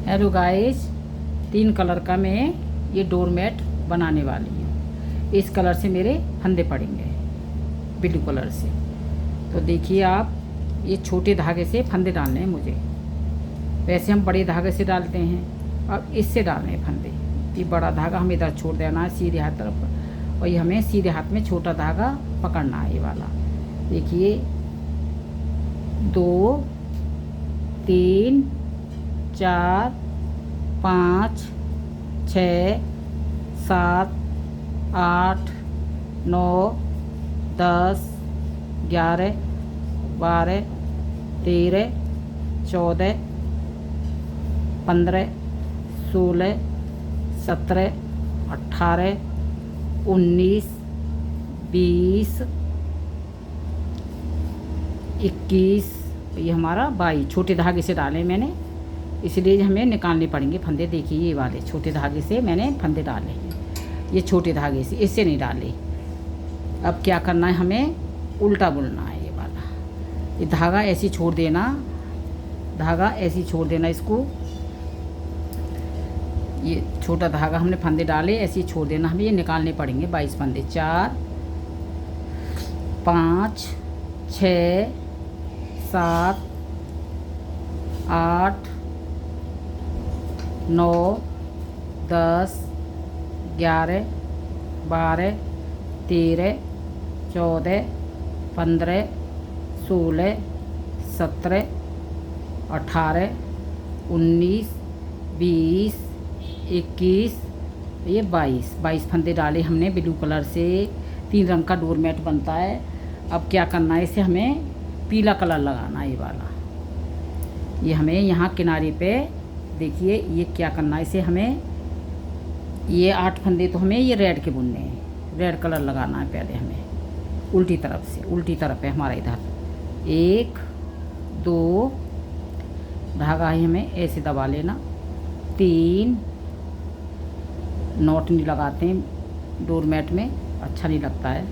Hello guys, 3 colour का मैं ये डोरमेट बनाने वाली हूँ। इस कलर से मेरे फंदे पड़ेंगे, ब्लू कलर से। तो देखिए आप, ये छोटे धागे से फंदे डालने हैं मुझे। वैसे हम बड़े धागे से डालते हैं, अब इससे डालने हैं फंदे। ये बड़ा धागा हमें इधर छोड़ देना है सीधे हाथ तरफ, और ये हमें सीधे हाथ में छोटा धागा पकड़ना है, ये वाला। देखिए 2 3 4 5 6 7 8 9 10 11 12 13 14 15 16 17 18 19 20 21, ये हमारा 22 छोटे धागे से डाले मैंने, इसलिए हमें निकालने पड़ेंगे फंदे। देखिए ये वाले छोटे धागे से मैंने फंदे डाले हैं, ये छोटे धागे से, इससे नहीं डाले। अब क्या करना है, हमें उल्टा बुनना है ये वाला। ये धागा ऐसे छोड़ देना, धागा ऐसे छोड़ देना इसको। ये छोटा धागा हमने फंदे डाले, ऐसे ही छोड़ देना। हमें ये निकालने पड़ेंगे 22 फंदे। 4 5 6 7 8 9 10 11 12 13 14 15 16 17 18 19 20 21, ये 22 फंदे डाले हमने ब्लू कलर से। 3 रंग का डोरमेट बनता है। अब क्या करना है, इसे हमें पीला कलर लगाना है, ये वाला। ये हमें यहाँ किनारे पे देखिए, ये क्या करना है, इसे हमें ये 8 फंदे तो हमें ये रेड के बुनने हैं। रेड कलर लगाना है पहले हमें, उल्टी तरफ से। उल्टी तरफ है हमारा इधर। 1 2 धागा ही हमें ऐसे दबा लेना। 3 नॉट नहीं लगाते हैं डोरमेट में, अच्छा नहीं लगता है।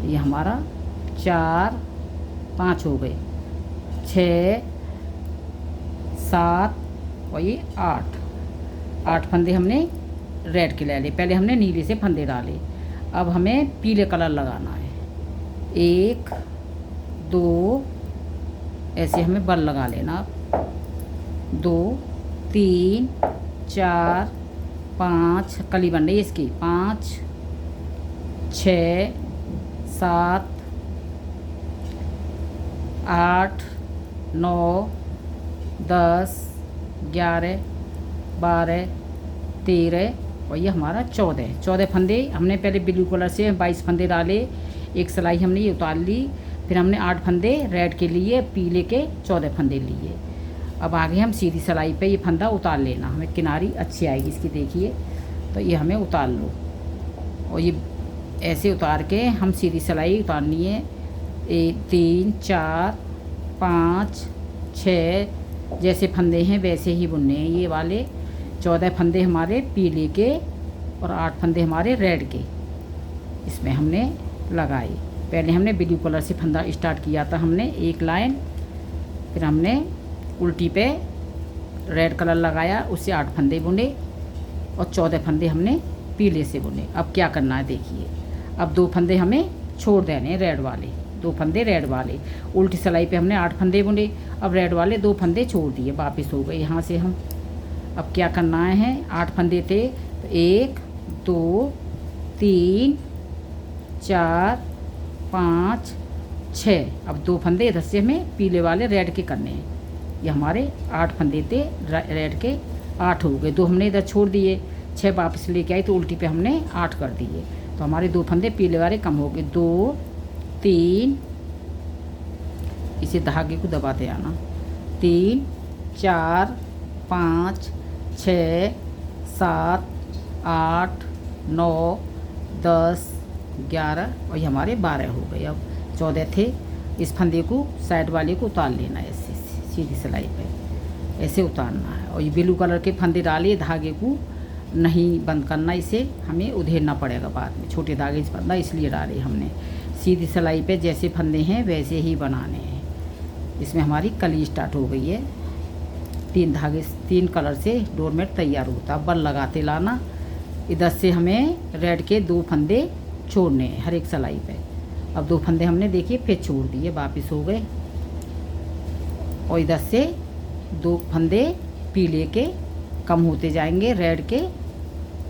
ये हमारा 4 5 हो गए, 6 7 और ये 8 फंदे हमने रेड के ले लिए। पहले हमने नीले से फंदे डाले, अब हमें पीले कलर लगाना है। 1 2 ऐसे हमें बल लगा लेना। 2 3 4 5 कली बन रही है इसकी। 5 6 7 8 9 10 11 12 13 और ये हमारा 14 फंदे हमने पहले ब्लू कलर से 22 फंदे डाले। एक सिलाई हमने ये उतार ली, फिर हमने 8 फंदे रेड के लिए, पीले के 14 फंदे लिए। अब आगे हम सीधी सिलाई पे ये फंदा उतार लेना, हमें किनारी अच्छी आएगी इसकी। देखिए तो ये हमें उतार लो, और ये ऐसे उतार के हम सीधी सिलाई उतारनी है। 1 3 4 5 6 जैसे फंदे हैं वैसे ही बुनने हैं ये वाले। 14 फंदे हमारे पीले के और 8 फंदे हमारे रेड के इसमें हमने लगाए। पहले हमने ब्लू कलर से फंदा स्टार्ट किया था हमने, एक लाइन, फिर हमने उल्टी पे रेड कलर लगाया, उससे 8 फंदे बुने और 14 फंदे हमने पीले से बुने। अब क्या करना है देखिए, अब 2 फंदे हमें छोड़ देने रेड वाले, 2 फंदे रेड वाले। उल्टी सिलाई पे हमने 8 फंदे बुने, अब रेड वाले 2 फंदे छोड़ दिए, वापस हो गए यहाँ से हम। अब क्या करना है, 8 फंदे थे तो 1 2 3 4 5 6, अब 2 फंदे इधर से हमें पीले वाले रेड के करने हैं। ये हमारे 8 फंदे थे रेड के, 8 हो गए। 2 हमने इधर छोड़ दिए, 6 वापस लेके आई तो उल्टी पे हमने 8 कर दिए, तो हमारे 2 फंदे पीले वाले कम हो गए। 2 3 इसे धागे को दबाते आना। 3 4 5 6 7 8 9 10 11 और ये हमारे 12 हो गए। अब 14 थे, इस फंदे को साइड वाले को उतार लेना है ऐसे सीधी सिलाई पे, ऐसे उतारना है। और ये ब्लू कलर के फंदे डालिए, धागे को नहीं बंद करना, इसे हमें उधेड़ना पड़ेगा बाद में। छोटे धागे से फंदा इसलिए डाले हमने। सीधी सिलाई पे जैसे फंदे हैं वैसे ही बनाने हैं। इसमें हमारी कली स्टार्ट हो गई है। 3 धागे 3 कलर से डोरमेट तैयार होता। बल लगाते लाना। इधर से हमें रेड के 2 फंदे छोड़ने हैं हर एक सिलाई पे। अब 2 फंदे हमने देखिए फिर छोड़ दिए, वापस हो गए। और इधर से 2 फंदे पीले के कम होते जाएंगे, रेड के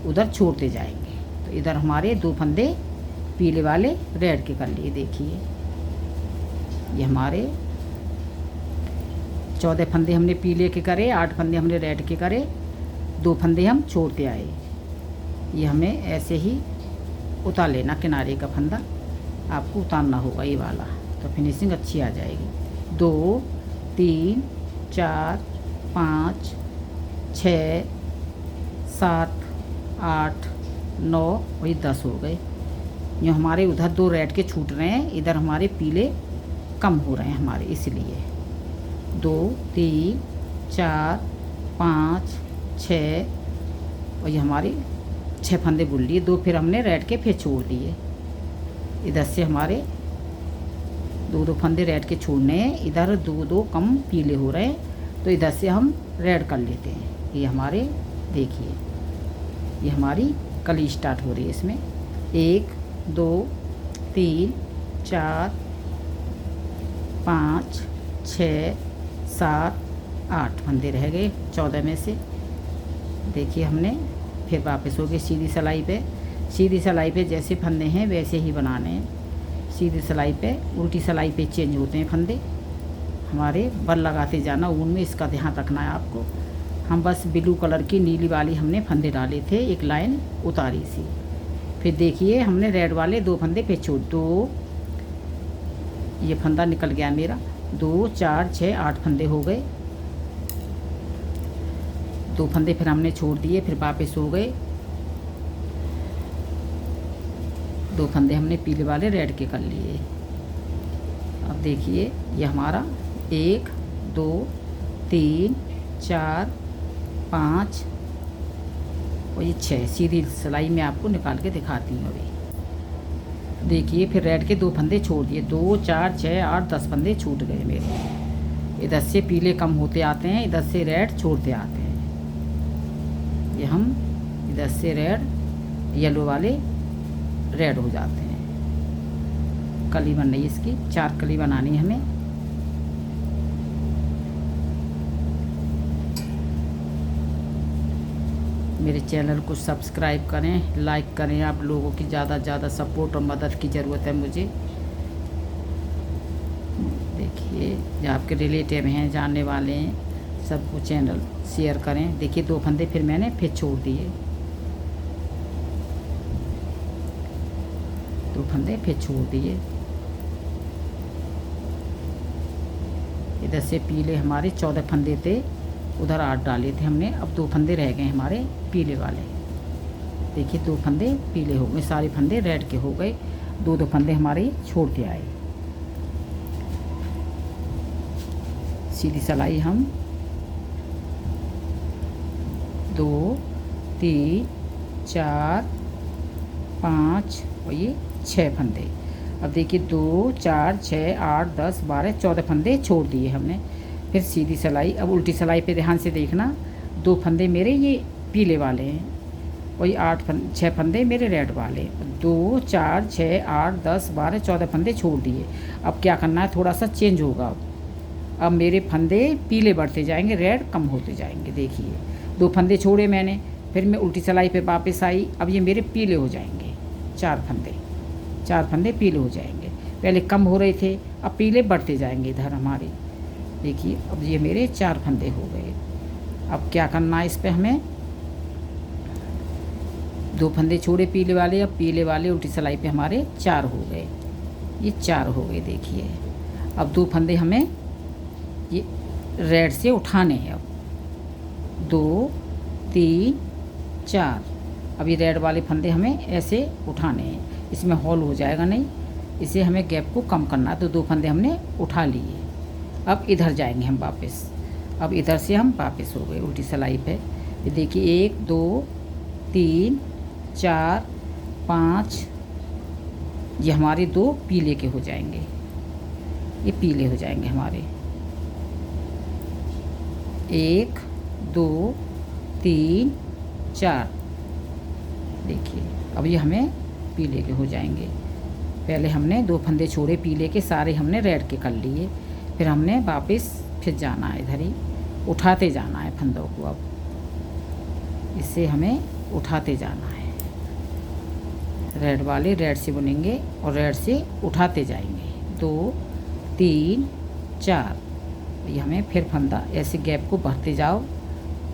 उधर छोड़ते जाएंगे। तो इधर हमारे 2 फंदे पीले वाले रेड के कर लिए। देखिए ये हमारे 14 फंदे हमने पीले के करे, 8 फंदे हमने रेड के करे, 2 फंदे हम छोड़ते आए। ये हमें ऐसे ही उतार लेना। किनारे का फंदा आपको उतारना होगा ये वाला, तो फिनिशिंग अच्छी आ जाएगी। 2 3 4 5 6 7 8 9 और ये 10 हो गए। ये हमारे उधर 2 रेड के छूट रहे हैं, इधर हमारे पीले कम हो रहे हैं हमारे, इसलिए 2 3 4 5 6 और ये हमारी 6 फंदे बुन लिए। 2 फिर हमने रेड के फिर छोड़ दिए। इधर से हमारे 2 फंदे रेड के छोड़ने हैं, इधर 2 कम पीले हो रहे हैं, तो इधर से हम रेड कर लेते हैं। ये हमारे देखिए ये हमारी कली स्टार्ट हो रही है। इसमें 1 2 3 4 5 6 7 8 फंदे रह गए 14 में से। देखिए हमने फिर वापस हो गए सीधी सिलाई पे। सीधी सिलाई पे जैसे फंदे हैं वैसे ही बनाने हैं। सीधी सिलाई पे उल्टी सिलाई पे चेंज होते हैं फंदे हमारे। बल लगाते जाना ऊन में, इसका ध्यान रखना है आपको। हम बस ब्लू कलर की नीली वाली हमने फंदे डाले थे, एक लाइन उतारी सी। फिर देखिए हमने रेड वाले 2 फंदे पे छोड़ 2, ये फंदा निकल गया मेरा। 2 4 6 8 फंदे हो गए। 2 फंदे फिर हमने छोड़ दिए, फिर वापस हो गए। 2 फंदे हमने पीले वाले रेड के कर लिए। अब देखिए ये हमारा 1 2 3 4 5 और ये 6 सीधी सिलाई में आपको निकाल के दिखाती हूँ अभी। देखिए फिर रेड के 2 फंदे छोड़ दिए। 2 4 6 8 10 फंदे छूट गए मेरे। इधर से पीले कम होते आते हैं, इधर से रेड छोड़ते आते हैं। ये हम इधर से रेड येलो वाले रेड हो जाते हैं। कली बन रही है इसकी, 4 कली बनानी है हमें। मेरे चैनल को सब्सक्राइब करें, लाइक करें। आप लोगों की ज़्यादा से ज़्यादा सपोर्ट और मदद की ज़रूरत है मुझे। देखिए जो आपके रिलेटिव हैं, जानने वाले हैं, सबको चैनल शेयर करें। देखिए 2 फंदे फिर मैंने फिर छोड़ दिए। 2 फंदे फिर छोड़ दिए। इधर से पीले हमारे 14 फंदे थे, उधर 8 डाले थे हमने। अब 2 फंदे रह गए हमारे पीले वाले। देखिए 2 फंदे पीले हो गए, सारे फंदे रेड के हो गए। 2 फंदे हमारे छोड़ के आए। सीधी सिलाई हम 2 3 4 5 और ये 6 फंदे। अब देखिए 2 4 6 8 10 12 14 फंदे छोड़ दिए हमने। फिर सीधी सिलाई। अब उल्टी सिलाई पे ध्यान से देखना। 2 फंदे मेरे ये पीले वाले हैं और ये 6 फंदे मेरे रेड वाले। 2 4 6 8 10 12 14 फंदे छोड़ दिए। अब क्या करना है, थोड़ा सा चेंज होगा। अब मेरे फंदे पीले बढ़ते जाएंगे, रेड कम होते जाएंगे। देखिए 2 फंदे छोड़े मैंने, फिर मैं उल्टी सिलाई पे वापस आई। अब ये मेरे पीले हो जाएंगे 4 फंदे पीले हो जाएंगे। पहले कम हो रहे थे, अब पीले बढ़ते जाएंगे इधर हमारे। देखिए अब ये मेरे 4 फंदे हो गए। अब क्या करना है इस पे हमें, 2 फंदे छोड़े पीले वाले, अब पीले वाले उल्टी सिलाई पे हमारे 4 हो गए। ये 4 हो गए। देखिए अब 2 फंदे हमें ये रेड से उठाने हैं। अब 2 3 4 अब ये रेड वाले फंदे हमें ऐसे उठाने हैं, इसमें हॉल हो जाएगा नहीं, इसे हमें गैप को कम करना है। तो 2 फंदे हमने उठा लिए। अब इधर जाएंगे हम वापस। अब इधर से हम वापस हो गए उल्टी सिलाई पे। ये देखिए 1 2 3 4 5 ये हमारे 2 पीले के हो जाएंगे। ये पीले हो जाएंगे हमारे। 1 2 3 4। देखिए अब ये हमें पीले के हो जाएंगे। पहले हमने 2 फंदे छोड़े पीले के, सारे हमने रेड के कर लिए। फिर हमने वापस फिर जाना है इधर ही, उठाते जाना है फंदों को। अब इससे हमें उठाते जाना है। रेड वाले रेड से बुनेंगे और रेड से उठाते जाएंगे। 2 3 4। ये हमें फिर फंदा ऐसे गैप को भरते जाओ,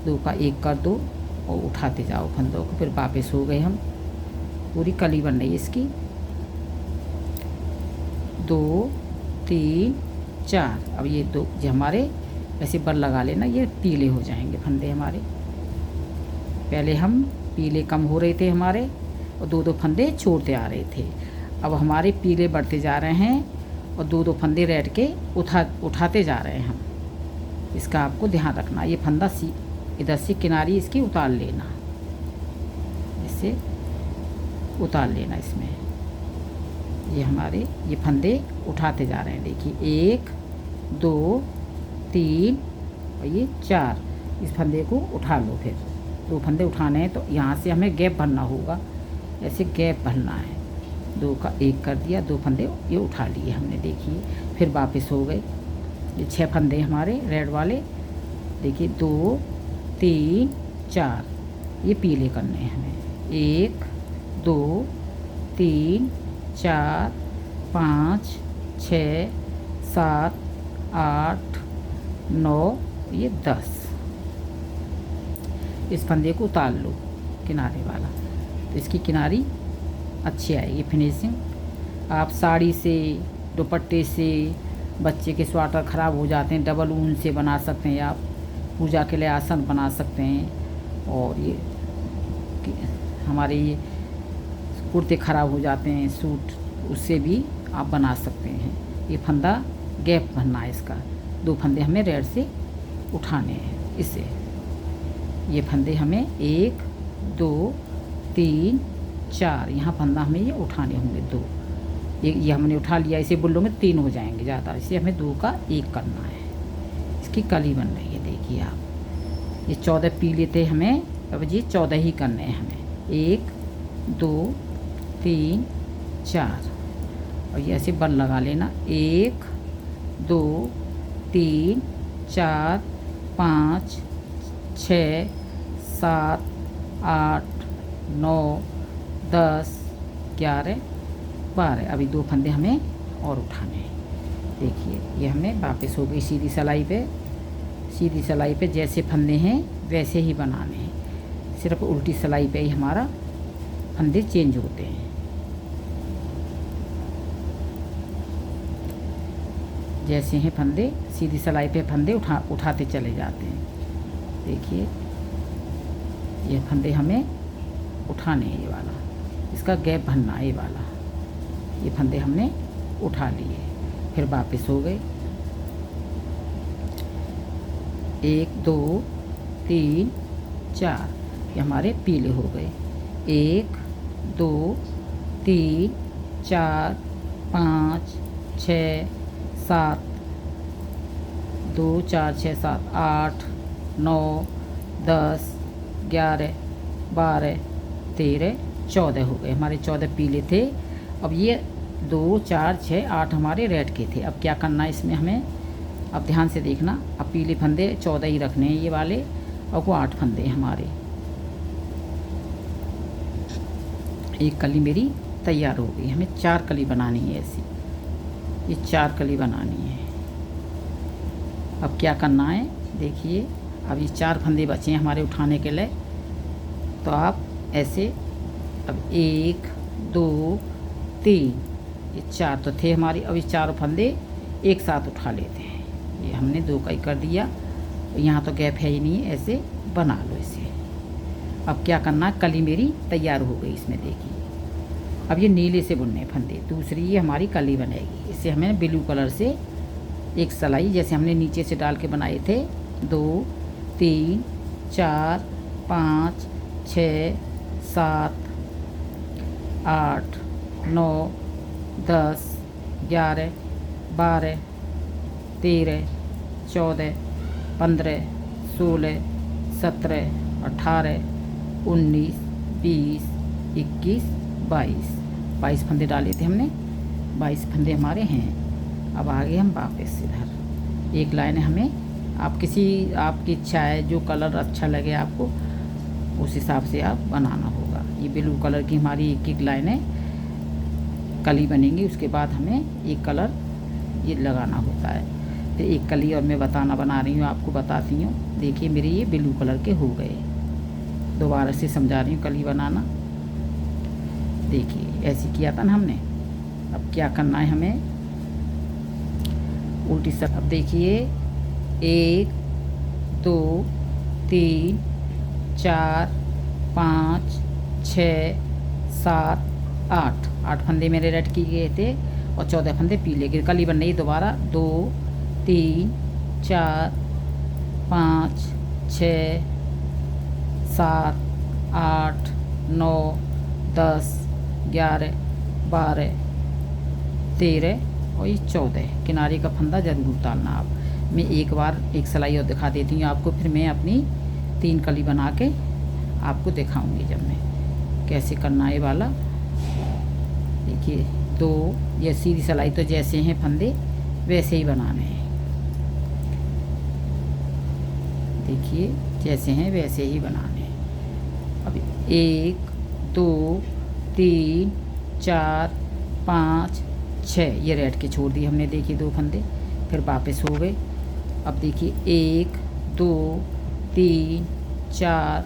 2 का 1 कर दो और उठाते जाओ फंदों को। फिर वापस हो गए हम। पूरी कली बन रही है इसकी। 2 3 4। अब ये 2 जो हमारे ऐसे बर लगा लेना, ये पीले हो जाएंगे फंदे हमारे। पहले हम पीले कम हो रहे थे हमारे और 2 फंदे छोड़ते आ रहे थे। अब हमारे पीले बढ़ते जा रहे हैं और 2 फंदे रेड के उठाते जा रहे हैं हम। इसका आपको ध्यान रखना। ये फंदा इधर से किनारी इसकी उतार लेना, इससे उतार लेना इसमें। ये हमारे ये फंदे उठाते जा रहे हैं। देखिए 1 2 3 और ये 4। इस फंदे को उठा लो। फिर 2 फंदे उठाने हैं तो यहाँ से हमें गैप भरना होगा, ऐसे गैप भरना है। 2 का 1 कर दिया, 2 फंदे ये उठा लिए हमने। देखिए फिर वापस हो गए। ये 6 फंदे हमारे रेड वाले। देखिए 2 3 4। ये पीले करने हैं हमें। 1 2 3 4 5 6 7 8 9 ये 10। इस फंदे को उतार लो किनारे वाला, तो इसकी किनारी अच्छी आएगी फिनिशिंग। आप साड़ी से, दुपट्टे से, बच्चे के स्वेटर ख़राब हो जाते हैं, डबल ऊन से बना सकते हैं आप। पूजा के लिए आसन बना सकते हैं। और ये हमारे ये कुर्ते ख़राब हो जाते हैं सूट, उससे भी आप बना सकते हैं। ये फंदा गैप भरना है इसका। 2 फंदे हमें रेड से उठाने हैं इससे। ये फंदे हमें 1 2 3 4 यहाँ फंदा हमें ये उठाने होंगे 2। ये हमने उठा लिया, इसे बुल्लों में 3 हो जाएंगे ज़्यादा। इसे हमें 2 का 1 करना है। इसकी कली बन रही है। देखिए आप, ये 14 पीले थे हमें, अब ये 14 ही करने हैं हमें। 1 2 3 4 और ये ऐसे बल लगा लेना। 1 2 3 4 5 6 7 8 9 10 11 12। अभी 2 फंदे हमें और उठाने हैं। देखिए ये हमें वापस हो गई सीधी सिलाई पे। सीधी सिलाई पे जैसे फंदे हैं वैसे ही बनाने हैं, सिर्फ उल्टी सिलाई पे ही हमारा फंदे चेंज होते हैं। जैसे हैं फंदे, सीधी सिलाई पे फंदे उठाते चले जाते हैं। देखिए ये फंदे हमें उठाने हैं। ये वाला इसका गैप भरना है। ये वाला ये फंदे हमने उठा लिए, फिर वापस हो गए। 1 2 3 4 ये हमारे पीले हो गए। 1 2 3 4 5 6 7 2 4 6 7 8 9 10 11 12 13 14 हो गए। हमारे 14 पीले थे। अब ये 2 4 6 8 हमारे रेड के थे। अब क्या करना है इसमें हमें, अब ध्यान से देखना। अब पीले फंदे 14 ही रखने हैं ये वाले, और वो 8 फंदे हमारे। एक कली मेरी तैयार हो गई। हमें 4 कली बनानी है ऐसी, ये 4 कली बनानी है। अब क्या करना है देखिए, अब ये 4 फंदे बचे हैं हमारे उठाने के लिए। तो आप ऐसे, अब 1 2 3 ये 4 तो थे हमारी। अब ये 4 फंदे एक साथ उठा लेते हैं। ये हमने 2 का ही कर दिया। यहाँ तो गैप है ही नहीं, ऐसे बना लो इसे। अब क्या करना, कली मेरी तैयार हो गई इसमें। देखिए अब ये नीले से बुनने फंदे, दूसरी ये हमारी कली बनेगी। इससे हमें ब्लू कलर से एक सिलाई जैसे हमने नीचे से डाल के बनाए थे। 2 3 4 5 6 7 8 9 10 11 12 13 14 15 16, 17, 18, 19, 20, 21, 22 फंदे डाले थे हमने। 22 फंदे हमारे हैं। अब आगे हम वापस इधर एक लाइन हमें आपकी इच्छा है, जो कलर अच्छा लगे आपको उस हिसाब से आप बनाना होगा। ये ब्लू कलर की हमारी एक लाइनें कली बनेंगी। उसके बाद हमें एक कलर ये लगाना होता है। फिर एक कली और मैं बना रही हूँ, आपको बताती हूँ। देखिए मेरे ये ब्लू कलर के हो गए। दोबारा से समझा रही हूँ कली बनाना। देखिए ऐसे किया था ना हमने। अब क्या करना है हमें, उल्टी सब। अब देखिए 1 2 3 4 5 6 7 8 फंदे मेरे रेड किए गए थे और 14 फंदे पीले के। कली बन रही दोबारा। 2 3 4 5 6 7 8 9 10 11 12 13 और ये 14। किनारे का फंदा ज़रूर डालना आप। मैं एक बार एक सिलाई और दिखा देती हूँ आपको, फिर मैं अपनी 3 कली बना के आपको दिखाऊंगी जब मैं कैसे करना है वाला। देखिए 2 ये सीधी सिलाई तो जैसे हैं फंदे वैसे ही बनाने हैं। देखिए जैसे हैं वैसे ही बनाने हैं। अब 1 2 3 4 5 6 ये रेड के छोड़ दिए हमने। देखिए 2 फंदे फिर वापस हो गए। अब देखिए 1 2 3 4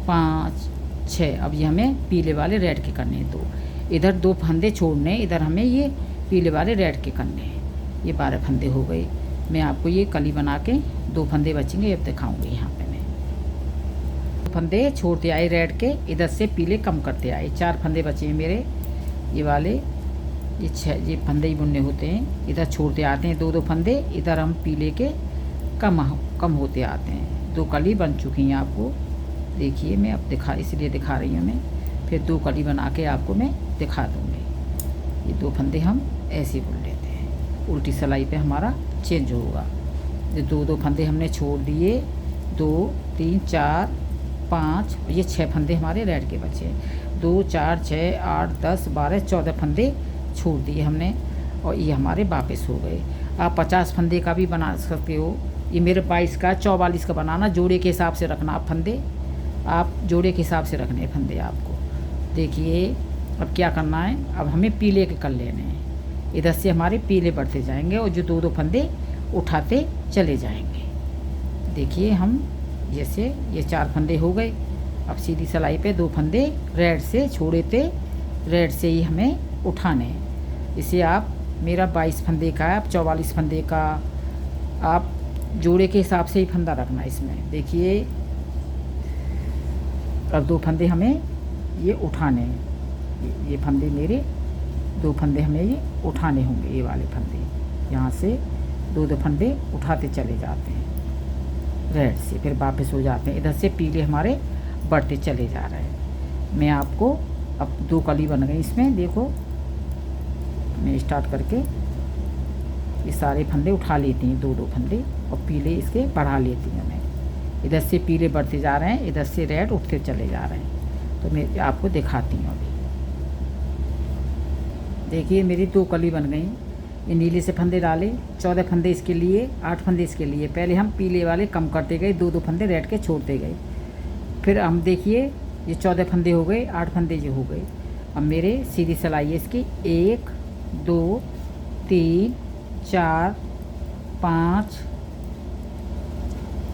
5 6। अब ये हमें पीले वाले रेड के करने हैं। 2 इधर 2 फंदे छोड़ने, इधर हमें ये पीले वाले रेड के करने हैं। ये 12 फंदे हो गए। मैं आपको ये कली बना के 2 फंदे बचेंगे अब दिखाऊंगी। यहाँ पे मैं 2 फंदे छोड़ते आए रेड के, इधर से पीले कम करते आए। 4 फंदे बचे हैं मेरे ये वाले। ये 6 ये फंदे ही बुनने होते हैं। इधर छोड़ते आते हैं 2 फंदे, इधर हम पीले के कम होते आते हैं। 2 कली बन चुकी हैं आपको। देखिए मैं अब इसलिए दिखा रही हूँ मैं। फिर 2 कली बना के आपको मैं दिखा दूँगी। ये 2 फंदे हम ऐसे बुन लेते हैं। उल्टी सिलाई पे हमारा चेंज होगा। ये 2 फंदे हमने छोड़ दिए। 2 3 4 5 ये 6 फंदे हमारे रेड के बचे। 2 4 6 8 10 12 14 फंदे छोड़ दिए हमने और ये हमारे वापस हो गए। आप 50 फंदे का भी बना सकते हो। ये मेरे 22 का 44 का बनाना। जोड़े के हिसाब से रखना आप फंदे, आप जोड़े के हिसाब से रखने फंदे आपको। देखिए अब क्या करना है, अब हमें पीले के कर लेने हैं। इधर से हमारे पीले बढ़ते जाएंगे और जो 2 फंदे उठाते चले जाएंगे। देखिए हम जैसे ये 4 फंदे हो गए। अब सीधी सिलाई पे 2 फंदे रेड से छोड़े थे, रेड से ही हमें उठाने हैं। इसे आप मेरा 22 फंदे का है, आप 44 फंदे का आप जोड़े के हिसाब से ही फंदा रखना इसमें। देखिए अब 2 फंदे हमें ये उठाने हैं। ये फंदे मेरे 2 फंदे हमें ये उठाने होंगे। ये वाले फंदे यहाँ से 2 फंदे उठाते चले जाते हैं रेड से, फिर वापस हो जाते हैं। इधर से पीले हमारे बढ़ते चले जा रहे हैं। मैं आपको अब 2 कली बन गई इसमें। देखो मैं स्टार्ट करके ये सारे फंदे उठा लेती हैं 2 फंदे और पीले इसके बढ़ा लेती हूँ मैं। इधर से पीले बढ़ते जा रहे हैं, इधर से रेड उठते चले जा रहे हैं। तो मैं आपको दिखाती हूँ अभी। देखिए मेरी 2 कली बन गई। ये नीले से फंदे डाले, 14 फंदे इसके लिए, 8 फंदे इसके लिए। पहले हम पीले वाले कम करते गए, 2 फंदे रेड के छोड़ते गए। फिर हम देखिए ये 14 फंदे हो गए, 8 फंदे ये हो गए। अब मेरे सीधी सिलाई है इसकी 1 2 3 4 5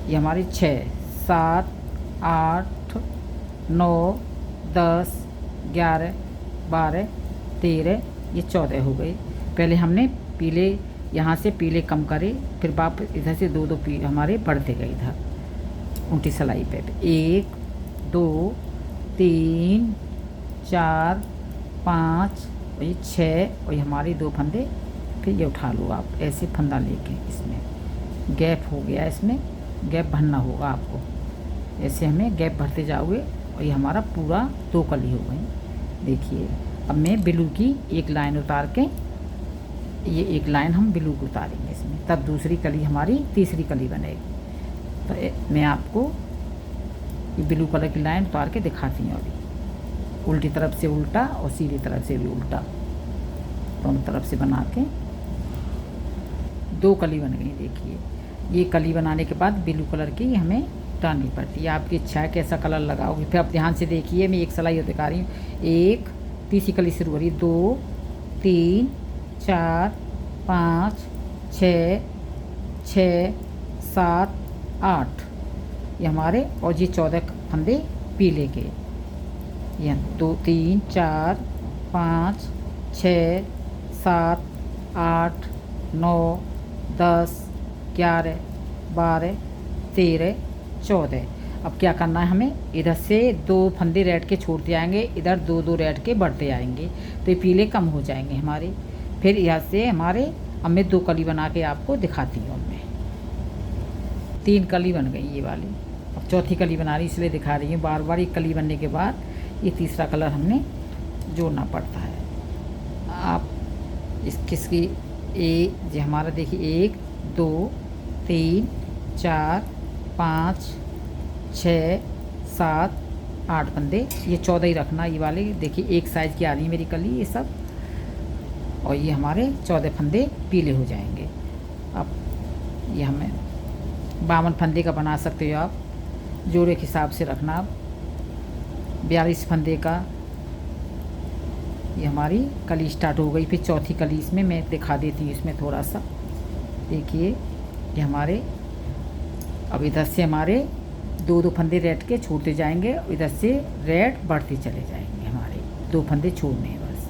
ये हमारी 6 7 8 9 10 11 12 13 ये 14 हो गए। पहले हमने पीले यहाँ से पीले कम करे, फिर वापस इधर से 2 पीले हमारे बढ़ते गए इधर उल्टी सिलाई पे। 1 2 3 4 5 और ये 6 और ये हमारे 2 फंदे। फिर ये उठा लो आप ऐसे फंदा लेके। इसमें गैप हो गया, इसमें गैप भरना होगा आपको। ऐसे हमें गैप भरते जाओगे और ये हमारा पूरा 2 कली हो गई। देखिए अब मैं ब्लू की एक लाइन उतार के, ये एक लाइन हम ब्लू की उतारेंगे इसमें, तब दूसरी कली हमारी तीसरी कली बनेगी। तो मैं आपको ये ब्लू कलर की लाइन उतार के दिखाती हूँ अभी। उल्टी तरफ से उल्टा और सीधी तरफ से भी उल्टा, दोनों तरफ से बना के 2 कली बन गई। देखिए ये कली बनाने के बाद ब्लू कलर की हमें डालनी पड़ती है। आपकी इच्छा है कैसा कलर लगाओगे। फिर आप ध्यान से देखिए, मैं एक सिलाई और दिखा रही हूँ। 1 तीसरी कली शुरू हो रही है, 2 3 4 5 6 6 7 8 ये हमारे, और ये 14 फंदे पीले के। यह 2 3 4 5 6 7 8 9 10 11 12 13 14। अब क्या करना है हमें, इधर से 2 फंदे रेड के छोड़ते आएंगे, इधर 2 रेड के बढ़ते आएंगे, तो ये पीले कम हो जाएंगे हमारे। फिर यहाँ से हमारे, अब मैं 2 कली बना के आपको दिखाती हूँ। मैं 3 कली बन गई ये वाली, अब चौथी कली बना रही इसलिए दिखा रही हूँ। बार बार एक कली बनने के बाद ये तीसरा कलर हमने जोड़ना पड़ता है। आप किसकी ये हमारा देखिए 1 2 3 4 5 6 7 8 फंदे, ये 14 ही रखना। ये वाले देखिए एक साइज़ की आ रही है मेरी कली ये सब, और ये हमारे 14 फंदे पीले हो जाएंगे। अब ये हमें 52 फंदे का बना सकते हो आप, जोड़े के हिसाब से रखना आप। 42 फंदे का ये हमारी कली स्टार्ट हो गई। फिर चौथी कली इसमें मैं दिखा देती हूँ, इसमें थोड़ा सा देखिए। ये हमारे, अब इधर से हमारे 2 फंदे रेड के छोड़ते जाएंगे, और इधर से रेड बढ़ते चले जाएंगे। हमारे 2 फंदे छोड़ने हैं बस,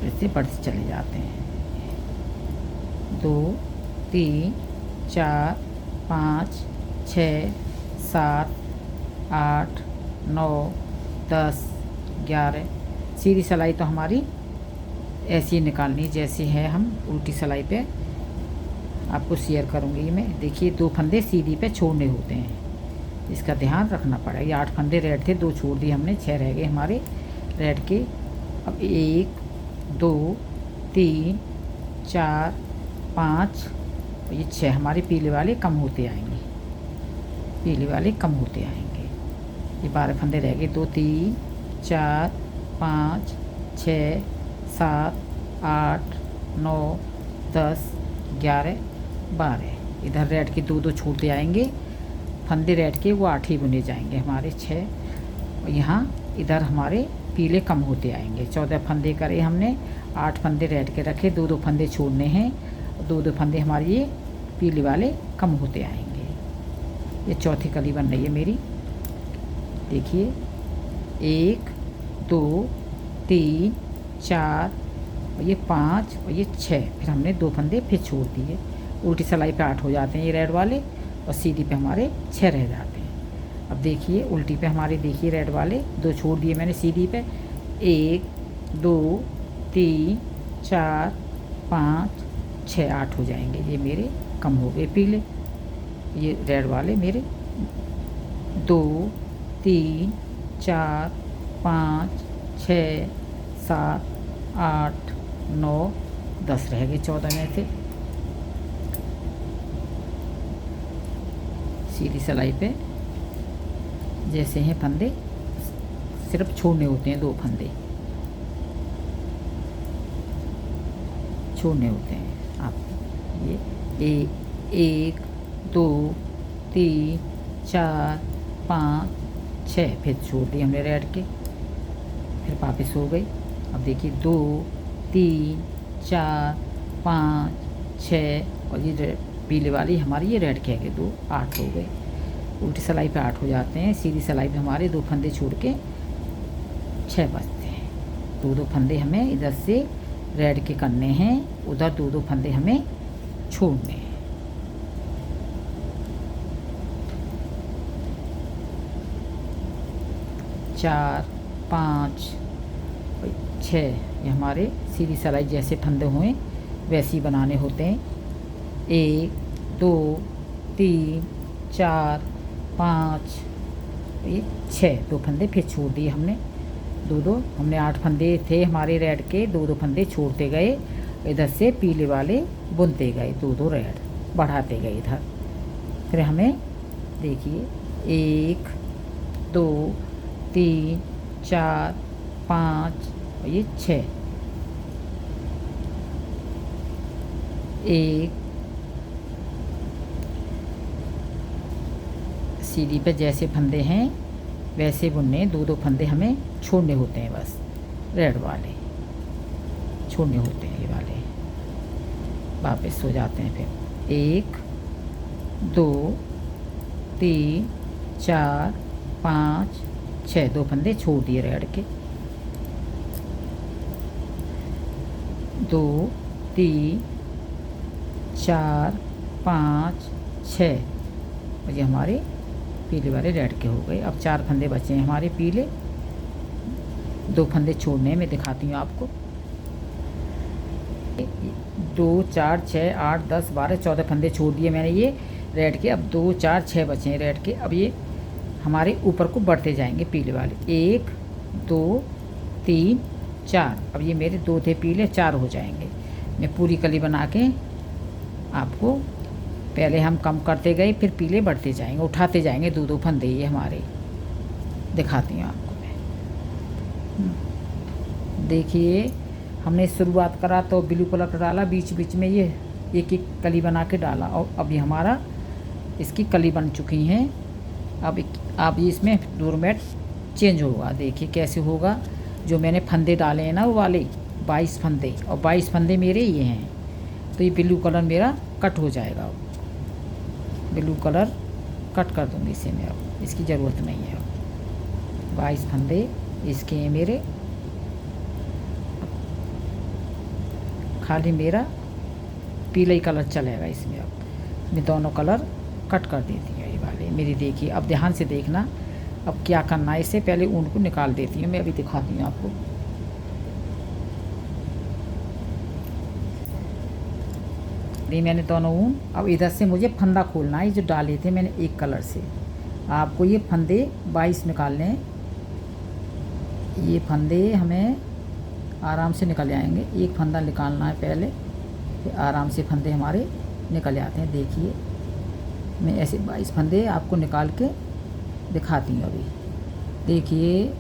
ऐसे बढ़ते चले जाते हैं। 2 3 4 5 6 7 8 9 10 11। सीधी सिलाई तो हमारी ऐसी ही निकालनी जैसी है, हम उल्टी सिलाई पे आपको शेयर करूँगी मैं। देखिए 2 फंदे सीधी पे छोड़ने होते हैं, इसका ध्यान रखना पड़ेगा। ये 8 फंदे रेड थे, 2 छोड़ दिए हमने, 6 रह गए हमारे रेड के। अब 1 2 3 4 5, ये 6 हमारे पीले वाले कम होते आएंगे, पीले वाले कम होते आएंगे। ये 12 फंदे रह गए, 2 3 4 5 6 7 8 9 10 11 12। इधर रेड के 2 छोड़ते आएंगे, फंदे रेड के वो 8 ही बुने जाएंगे हमारे 6, और यहाँ इधर हमारे पीले कम होते आएंगे। 14 फंदे करे हमने, 8 फंदे रेड के रखे, 2 फंदे छोड़ने हैं, 2 फंदे हमारे ये पीले वाले कम होते आएंगे। ये चौथी कली बन रही है मेरी। देखिए 1 2 3 4 और ये 5 और ये 6, फिर हमने 2 फंदे फिर छोड़ दिए। उल्टी सिलाई पे 8 हो जाते हैं ये रेड वाले, और सीधी पे हमारे 6 रह जाते हैं। अब देखिए उल्टी पे हमारे, देखिए रेड वाले 2 छोड़ दिए मैंने सीधी पे। 1 2 3 4 5 6 8 हो जाएंगे, ये मेरे कम हो गए पीले। ये रेड वाले मेरे 2 3 4 5 6 7 8 9 10 रह गए 14 में से। सीधी सिलाई पे जैसे हैं फंदे, सिर्फ छोड़ने होते हैं, 2 फंदे छोड़ने होते हैं। आप ये 1 2 3 4 5 6 फिर छोड़ दिए हमने रेड के, फिर वापस हो गई। अब देखिए 2 3 4 5 6 और ये पीले वाली हमारी ये रेड के गए 2 8 हो गए। उल्टी सिलाई पे 8 हो जाते हैं, सीधी सिलाई पे हमारे 2 फंदे छोड़ के 6 बचते हैं। 2 फंदे हमें इधर से रेड के करने हैं, उधर 2 फंदे हमें छोड़ने हैं। चार 5 6 ये हमारे सीधी सिलाई जैसे फंदे हुए वैसे ही बनाने होते हैं। 1 2 3 4 5 ये 6 2 फंदे फिर छोड़ दिए हमने, 2 हमने 8 फंदे थे हमारे रेड के, 2 फंदे छोड़ते गए, इधर से पीले वाले बुनते गए, 2 रेड बढ़ाते गए इधर। फिर हमें देखिए 1 2 3 4 5 और ये 6, 1 सीढ़ी पे जैसे फंदे हैं वैसे बुनने, 2 फंदे हमें छोड़ने होते हैं, बस रेड वाले छोड़ने होते हैं, ये वाले वापस हो जाते हैं। फिर 1 2 3 4 5 6, 2 फंदे छोड़ दिए रेड के, 2 3 4 5 6 और ये हमारे पीले वाले रेड के हो गए। अब 4 फंदे बचे हैं हमारे पीले, 2 फंदे छोड़ने मैं दिखाती हूँ आपको। 2 4 6 8 10 12 14 फंदे छोड़ दिए मैंने ये रेड के। अब 2 4 6 बचे हैं रेड के। अब ये हमारे ऊपर को बढ़ते जाएंगे पीले वाले, 1 2 3 4। अब ये मेरे 2 थे पीले, 4 हो जाएंगे। मैं पूरी कली बना के आपको, पहले हम कम करते गए फिर पीले बढ़ते जाएंगे, उठाते जाएंगे 2 फंदे ये हमारे, दिखाती हूँ आपको मैं। देखिए हमने शुरुआत करा तो ब्लू कलर का डाला, बीच बीच में ये एक एक कली बना के डाला, और अब ये हमारा इसकी कली बन चुकी हैं। अब इसमें डोरमेट चेंज होगा, देखिए कैसे होगा। जो मैंने फंदे डाले हैं ना वो वाले 22 फंदे, और 22 फंदे मेरे ये हैं, तो ये ब्लू कलर मेरा कट हो जाएगा। ब्लू कलर कट कर दूँगी इसे मैं, अब इसकी ज़रूरत नहीं है। अब 22 फंदे इसके हैं मेरे, खाली मेरा पीला ही कलर चलेगा इसमें। अब मैं दोनों कलर कट कर देती हूँ ये वाले मेरी। देखिए अब ध्यान से देखना, अब क्या करना है, इससे पहले ऊन को निकाल देती हूँ मैं, अभी दिखाती हूँ आपको। ये मैंने दोनों ऊन, अब इधर से मुझे फंदा खोलना है जो डाले थे मैंने एक कलर से। आपको ये फंदे 22 निकालने हैं, ये फंदे हमें आराम से निकल आएंगे। एक फंदा निकालना है पहले, फिर आराम से फंदे हमारे निकल आते हैं। देखिए मैं ऐसे 22 फंदे आपको निकाल के दिखाती हूँ अभी। देखिए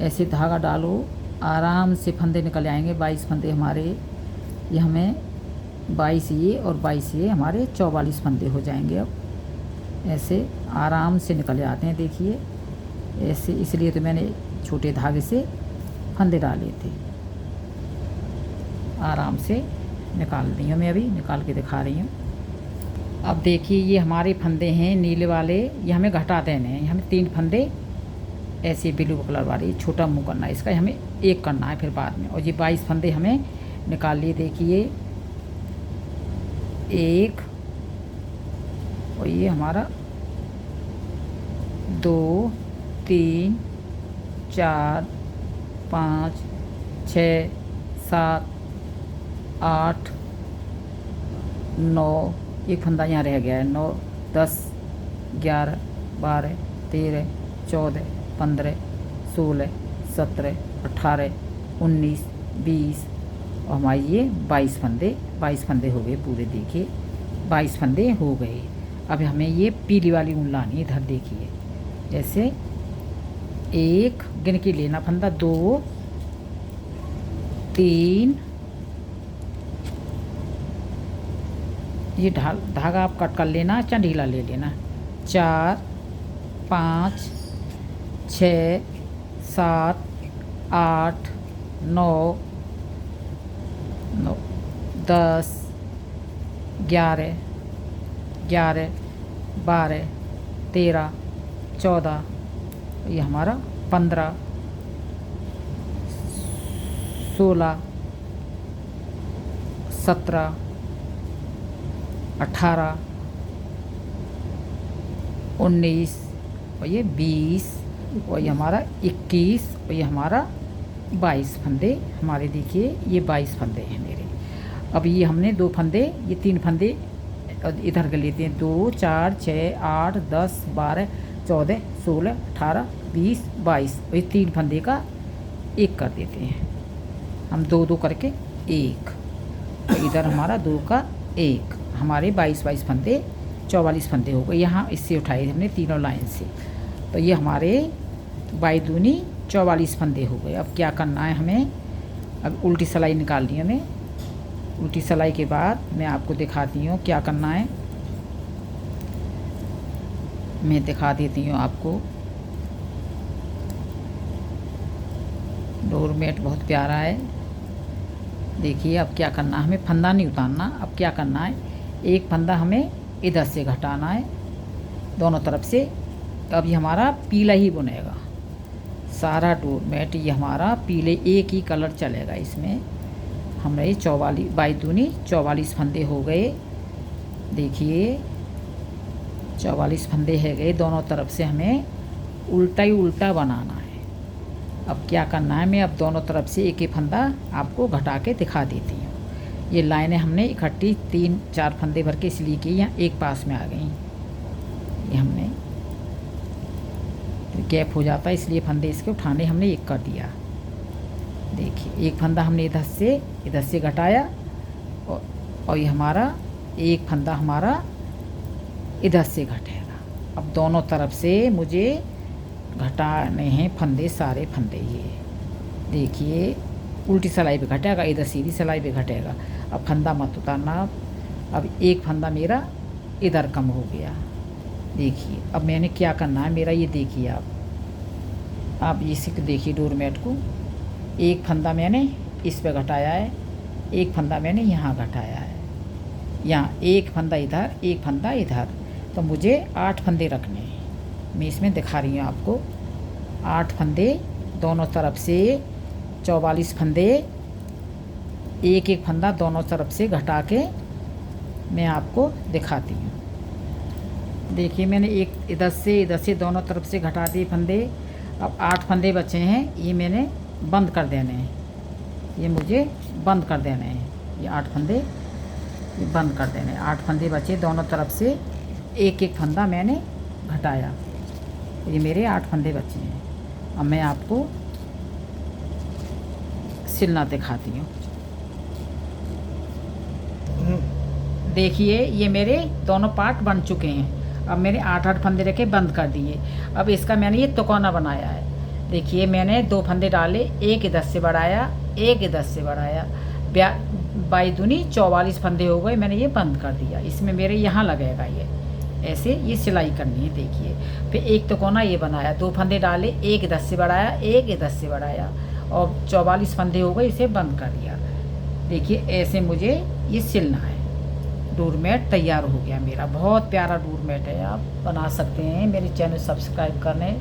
ऐसे धागा डालो, आराम से फंदे निकल आएंगे 22 फंदे हमारे। ये हमें 22 ये और 22 ये हमारे 44 फंदे हो जाएंगे। अब ऐसे आराम से निकल आते हैं, देखिए ऐसे, इसलिए तो मैंने छोटे धागे से फंदे डाले थे। आराम से निकाल रही हूँ मैं, अभी निकाल के दिखा रही हूँ। अब देखिए ये हमारे फंदे हैं नीले वाले, ये हमें घटा देने हैं। हमें 3 फंदे ऐसे ब्लू कलर वाले, छोटा मुँह करना है इसका, हमें 1 करना है फिर बाद में। और ये 22 फंदे हमें निकाल लिए, देखिए 1 और ये हमारा 2 3 4 5 6 7 8 9, एक फंदा यहाँ रह गया है, 9 10 11 12 13 14 15 16 17 18 19 20 और हमारे ये 22 फंदे हो गए पूरे। देखिए 22 फंदे हो गए। अब हमें ये पीली वाली ऊन लानी है। इधर देखिए जैसे 1 गिन के लेना फंदा, 2 3, ये धागा आप कट कर लेना, ढीला ले लेना, 4 5 6 7 8 9 10 11 12 13 14, ये हमारा 15 16 17 18 19 और ये 20 और ये हमारा 21 और ये हमारा 22 फंदे हमारे। देखिए ये 22 फंदे हैं मेरे। अब ये हमने 2 फंदे, ये 3 फंदे इधर के लेते हैं, 2 4 6 8 10 12 14 16 18 20 22 और ये 3 फंदे का 1 कर देते हैं हम, 2 2 करके 1, तो इधर हमारा 2 का 1, हमारे 22 फंदे 44 फंदे हो गए। यहाँ इससे उठाए हमने तीनों लाइन से, तो ये हमारे 22 दूनी 44 फंदे हो गए। अब क्या करना है हमें, अब उल्टी सिलाई निकालनी है हमें। उल्टी सिलाई के बाद मैं आपको दिखाती हूँ क्या करना है, मैं दिखा देती हूँ आपको। डोरमेट बहुत प्यारा है। देखिए अब क्या करना है, हमें फंदा नहीं उतारना। अब क्या करना है, एक फंदा हमें इधर से घटाना है दोनों तरफ से। तो अब ये हमारा पीला ही बुनेगा सारा डोरमेट, ये हमारा पीले एक ही कलर चलेगा इसमें। हमारे 22 दूनी 44 फंदे हो गए। देखिए 44 फंदे है गए, दोनों तरफ से हमें उल्टा ही उल्टा बनाना है। अब क्या करना है, मैं अब दोनों तरफ से एक एक फंदा आपको घटा के दिखा देती हूँ। ये लाइनें हमने इकट्ठी 3-4 फंदे भर के इसलिए की, यहाँ एक पास में आ गई। ये हमने गैप हो जाता है इसलिए फंदे इसके उठाने हमने एक कर दिया। देखिए एक फंदा हमने इधर से घटाया और ये हमारा एक फंदा हमारा इधर से घटेगा। अब दोनों तरफ से मुझे घटाने हैं फंदे, सारे फंदे। ये देखिए उल्टी सिलाई पे घटेगा, इधर सीधी सिलाई पे घटेगा। अब फंदा मत उतारना। अब एक फंदा मेरा इधर कम हो गया। देखिए अब मैंने क्या करना है मेरा, ये देखिए आप इसी को देखिए डोरमेट को। एक फंदा मैंने इस पे घटाया है, एक फंदा मैंने यहाँ घटाया है, यहाँ एक फंदा इधर, एक फंदा इधर। तो मुझे 8 फंदे रखने हैं। मैं इसमें दिखा रही हूँ आपको 8 फंदे दोनों तरफ से, 44 फंदे, एक एक फंदा दोनों तरफ से घटा के मैं आपको दिखाती हूँ। देखिए मैंने एक इधर से दोनों तरफ से घटा दिए फंदे। अब 8 फंदे बचे हैं, ये मैंने बंद कर देने हैं, ये मुझे बंद कर देने हैं। ये 8 फंदे ये बंद कर देने हैं। 8 फंदे बचे, दोनों तरफ से एक एक फंदा मैंने घटाया। ये मेरे 8 फंदे बचे हैं। अब मैं आपको सिलना दिखाती हूँ। देखिए ये मेरे दोनों पार्ट बन चुके हैं। अब मैंने 8-8 फंदे रखे, बंद कर दिए। अब इसका मैंने ये तिकोना बनाया है। देखिए मैंने 2 फंदे डाले, एक इधर से बढ़ाया, एक इधर से बढ़ाया। 22 दूनी 44 फंदे हो गए, मैंने ये बंद कर दिया। इसमें मेरे यहाँ लगेगा ये ऐसे, ये सिलाई करनी है। देखिए फिर एक तिकोना ये बनाया, 2 फंदे डाले, एक इधर से बढ़ाया, एक इधर से बढ़ाया और 44 फंदे हो गए, इसे बंद कर दिया। देखिए ऐसे मुझे ये सिलना है। डोरमेट तैयार हो गया मेरा। बहुत प्यारा डोरमेट है, आप बना सकते हैं। मेरे चैनल सब्सक्राइब करें।